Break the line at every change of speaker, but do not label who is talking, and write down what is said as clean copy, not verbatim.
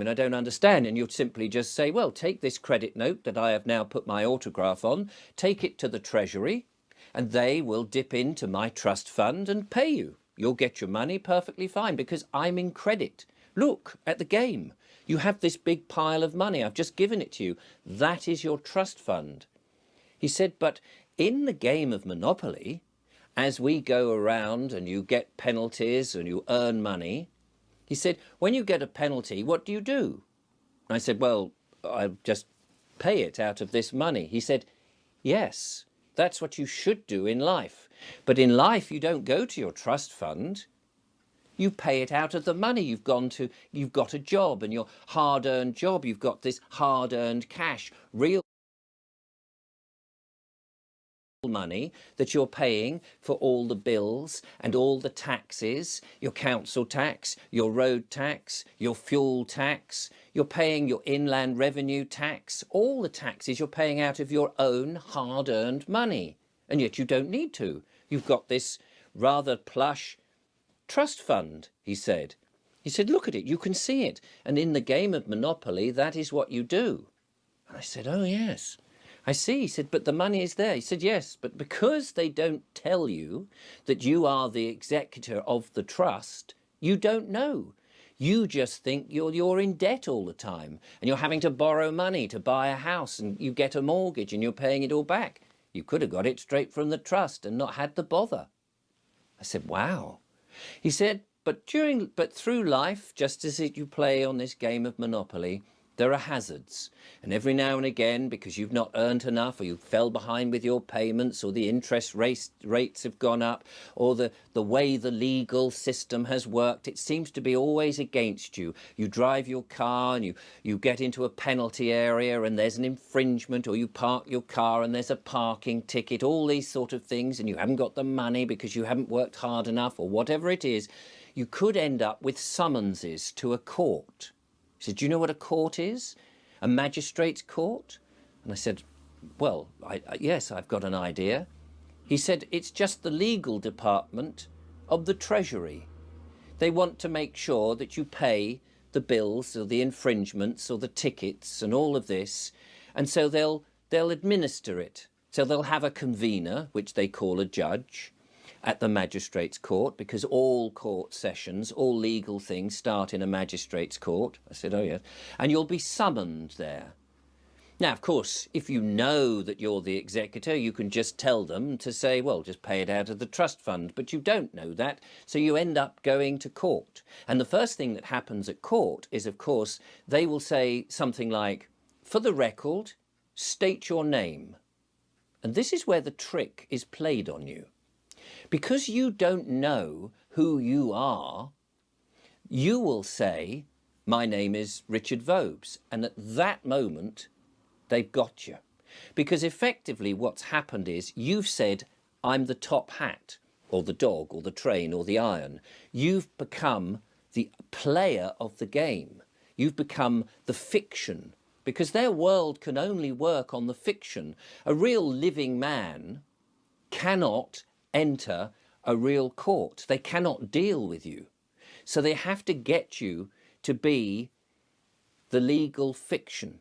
and I don't understand. And you'll simply just say, well, take this credit note that I have now put my autograph on, take it to the Treasury, and they will dip into my trust fund and pay you. You'll get your money perfectly fine because I'm in credit. Look at the game. You have this big pile of money. I've just given it to you. That is your trust fund. He said, but in the game of Monopoly, as we go around and you get penalties and you earn money, he said, when you get a penalty, what do you do? I said, well, I just pay it out of this money. He said, yes, that's what you should do in life. But in life, you don't go to your trust fund. You pay it out of the money you've got a job, and your hard-earned job, you've got this hard-earned cash, real money that you're paying for all the bills and all the taxes, your council tax, your road tax, your fuel tax, you're paying your inland revenue tax, all the taxes you're paying out of your own hard-earned money. And yet you don't need to. You've got this rather plush trust fund, he said. He said, look at it, you can see it. And in the game of Monopoly, that is what you do. And I said, oh, yes. I see. He said, but the money is there. He said, yes, but because they don't tell you that you are the executor of the trust, you don't know. You just think you're in debt all the time and you're having to borrow money to buy a house and you get a mortgage and you're paying it all back. You could have got it straight from the trust and not had the bother. I said, wow. He said, but through life, just as you play on this game of Monopoly, there are hazards, and every now and again, because you've not earned enough, or you fell behind with your payments, or the interest rates have gone up, or the way the legal system has worked, it seems to be always against you. You drive your car and you get into a penalty area and there's an infringement, or you park your car and there's a parking ticket, all these sort of things, and you haven't got the money because you haven't worked hard enough, or whatever it is. You could end up with summonses to a court. He said, do you know what a court is? A magistrate's court? And I said, well, yes, I've got an idea. He said, it's just the legal department of the Treasury. They want to make sure that you pay the bills or the infringements or the tickets and all of this. And so they'll administer it. So they'll have a convener, which they call a judge, at the magistrate's court, because all court sessions, all legal things start in a magistrate's court. I said, oh, yes. And you'll be summoned there. Now, of course, if you know that you're the executor, you can just tell them to say, well, just pay it out of the trust fund. But you don't know that, so you end up going to court. And the first thing that happens at court is, of course, they will say something like, for the record, state your name. And this is where the trick is played on you. Because you don't know who you are, you will say, my name is Richard Vobes. And at that moment, they've got you. Because effectively what's happened is you've said, I'm the top hat, or the dog, or the train, or the iron. You've become the player of the game. You've become the fiction. Because their world can only work on the fiction. A real living man cannot enter a real court. They cannot deal with you. So they have to get you to be the legal fiction.